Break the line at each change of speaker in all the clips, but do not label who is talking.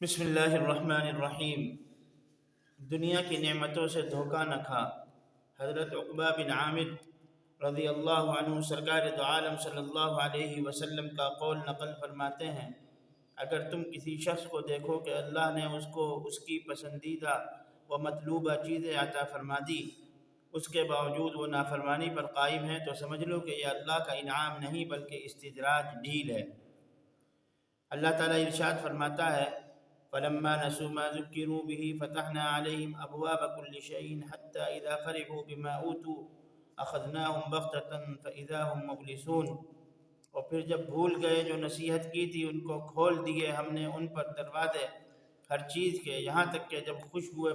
بسم اللہ الرحمن الرحیم۔ دنیا کی نعمتوں سے دھوکہ نہ کھا۔ حضرت عقبہ بن عامر رضی اللہ عنہ سرکار دو عالم صلی اللہ علیہ وسلم کا قول نقل فرماتے ہیں، اگر تم کسی شخص کو دیکھو کہ اللہ نے اس کو اس کی پسندیدہ و مطلوبہ چیزیں عطا فرما دی، اس کے باوجود وہ نافرمانی پر قائم ہے، تو سمجھ لو کہ یہ اللہ کا انعام نہیں بلکہ استدراج، ڈھیل ہے۔ اللہ تعالیٰ ارشاد فرماتا ہے، فَلَمَّا نَسُوا مَا ذُكِّرُوا بِهِ فَتَحْنَا عَلَيْهِمْ أَبْوَابَ كُلِّ شَيْءٍ حَتَّى إِذَا فَرِحُوا بِمَا أُوتُوا أَخَذْنَاهُمْ بَغْتَةً فَإِذَا هُمْ مُبْلِسُونَ۔ اور پھر جب بھول گئے جو نصیحت کی تھی ان کو کھول دیے ہم نے ان پر دروازے ہر چیز کے، یہاں تک کہ جب خوش ہوئے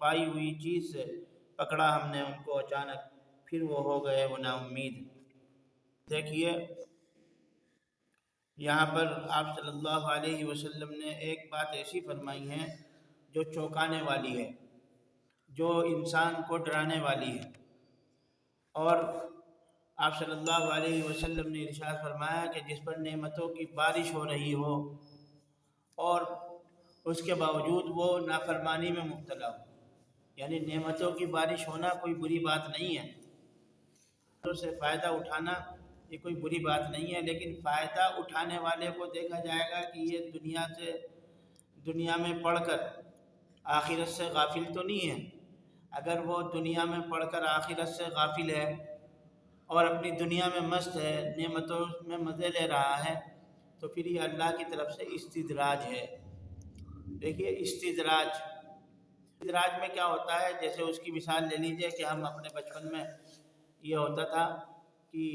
پائی ہوئی چیز سے پکڑا ہم نے ان کو اچانک، پھر وہ ہو گئے وہ نا امید۔ دیکھیے یہاں پر آپ صلی اللہ علیہ وسلم نے ایک بات ایسی فرمائی ہے جو چونکانے والی ہے، جو انسان کو ڈرانے والی ہے، اور آپ صلی اللہ علیہ وسلم نے ارشاد فرمایا کہ جس پر نعمتوں کی بارش ہو رہی ہو اور اس کے باوجود وہ نافرمانی میں مبتلا ہو، یعنی نعمتوں کی بارش ہونا کوئی بری بات نہیں ہے، اس سے فائدہ اٹھانا یہ کوئی بری بات نہیں ہے، لیکن فائدہ اٹھانے والے کو دیکھا جائے گا کہ یہ دنیا میں پڑھ کر آخرت سے غافل تو نہیں ہے۔ اگر وہ دنیا میں پڑھ کر آخرت سے غافل ہے اور اپنی دنیا میں مست ہے، نعمتوں میں مزے لے رہا ہے، تو پھر یہ اللہ کی طرف سے استدراج ہے۔ دیکھیے استدراج میں کیا ہوتا ہے، جیسے اس کی مثال لے لیجئے کہ ہم اپنے بچپن میں یہ ہوتا تھا کہ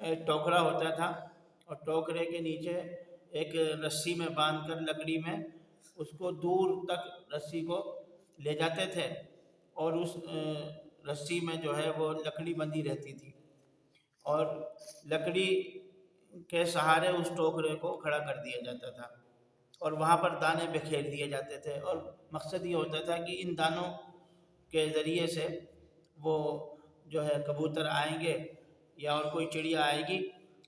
ایک ٹوکرا ہوتا تھا اور ٹوکرے کے نیچے ایک رسی میں باندھ کر لکڑی میں اس کو دور تک رسی کو لے جاتے تھے، اور اس رسی میں جو ہے وہ لکڑی بندھی رہتی تھی، اور لکڑی کے سہارے اس ٹوکرے کو کھڑا کر دیا جاتا تھا اور وہاں پر دانے بکھیر دیے جاتے تھے، اور مقصد یہ ہوتا تھا کہ ان دانوں کے ذریعے سے وہ جو ہے کبوتر آئیں گے یا اور کوئی چڑیا آئے گی،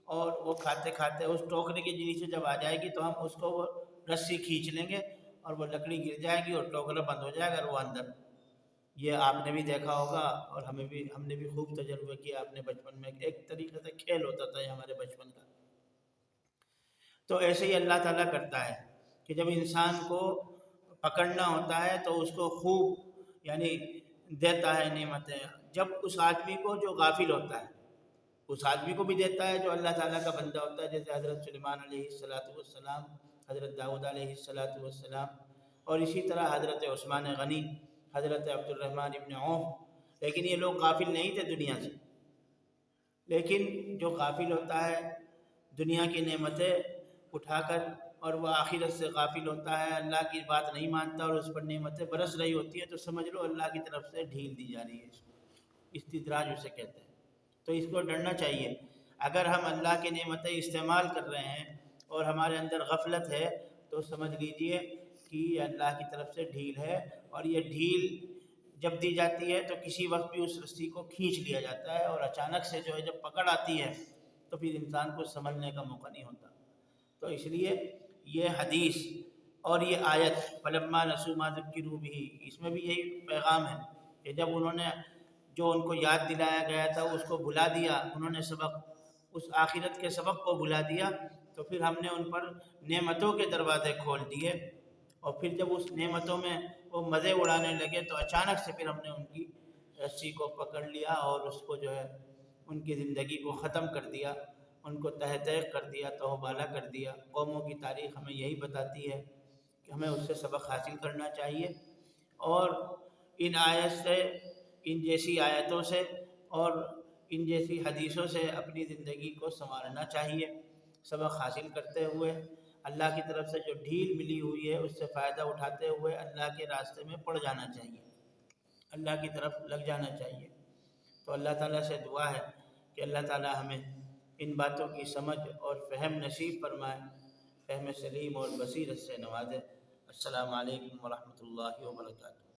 اور وہ کھاتے کھاتے اس ٹوکرے کے نیچے جب آ جائے گی تو ہم اس کو وہ رسی کھینچ لیں گے اور وہ لکڑی گر جائے گی اور ٹوکرا بند ہو جائے گا اور وہ اندر۔ یہ آپ نے بھی دیکھا ہوگا اور ہم نے بھی خوب تجربہ کیا اپنے بچپن میں، ایک طریقے سے کھیل ہوتا تھا یہ ہمارے بچپن کا۔ تو ایسے ہی اللہ تعالیٰ کرتا ہے کہ جب انسان کو پکڑنا ہوتا ہے تو اس کو خوب یعنی دیتا ہے نعمتیں، جب اس آدمی کو جو غافل ہوتا ہے اس آدمی کو بھی دیتا ہے جو اللہ تعالیٰ کا بندہ ہوتا ہے، جیسے حضرت سلیمان علیہ السلام، حضرت داؤد علیہ السلام، اور اسی طرح حضرت عثمان غنی، حضرت عبد الرحمن ابن عوف۔ لیکن یہ لوگ غافل نہیں تھے دنیا سے، لیکن جو غافل ہوتا ہے دنیا کی نعمتیں اٹھا کر اور وہ آخرت سے غافل ہوتا ہے، اللہ کی بات نہیں مانتا اور اس پر نعمتیں برس رہی ہوتی ہیں، تو سمجھ لو اللہ کی طرف سے ڈھیل دی جا رہی ہے، استدراج اسے کہتے ہیں۔ تو اس کو ڈرنا چاہیے۔ اگر ہم اللہ کی نعمتیں استعمال کر رہے ہیں اور ہمارے اندر غفلت ہے تو سمجھ لیجئے کہ یہ اللہ کی طرف سے ڈھیل ہے، اور یہ ڈھیل جب دی جاتی ہے تو کسی وقت بھی اس رسی کو کھینچ لیا جاتا ہے، اور اچانک سے جو ہے جب پکڑ آتی ہے تو پھر انسان کو سنبھلنے کا موقع نہیں ہوتا۔ تو اس لیے یہ حدیث اور یہ آیت فَلَمَّا نَسُوا مَا ذُكِّرُوا بِهِ، اس میں بھی یہی پیغام ہے کہ جب انہوں نے جو ان کو یاد دلایا گیا تھا اس کو بھلا دیا، انہوں نے اس آخرت کے سبق کو بھلا دیا، تو پھر ہم نے ان پر نعمتوں کے دروازے کھول دیے، اور پھر جب اس نعمتوں میں وہ مزے اڑانے لگے تو اچانک سے پھر ہم نے ان کی رسی کو پکڑ لیا اور اس کو جو ہے ان کی زندگی کو ختم کر دیا، ان کو تہہ تیغ کر دیا، تہہ بالا کر دیا۔ قوموں کی تاریخ ہمیں یہی بتاتی ہے کہ ہمیں اس سے سبق حاصل کرنا چاہیے، اور ان آیت سے، ان جیسی آیتوں سے اور ان جیسی حدیثوں سے اپنی زندگی کو سنوارنا چاہیے، سبق حاصل کرتے ہوئے اللہ کی طرف سے جو ڈھیل ملی ہوئی ہے اس سے فائدہ اٹھاتے ہوئے اللہ کے راستے میں پڑ جانا چاہیے، اللہ کی طرف لگ جانا چاہیے۔ تو اللہ تعالیٰ سے دعا ہے کہ اللہ تعالیٰ ہمیں ان باتوں کی سمجھ اور فہم نصیب فرمائے، فہم سلیم اور بصیرت سے نوازے۔ السلام علیکم ورحمۃ اللہ وبرکاتہ۔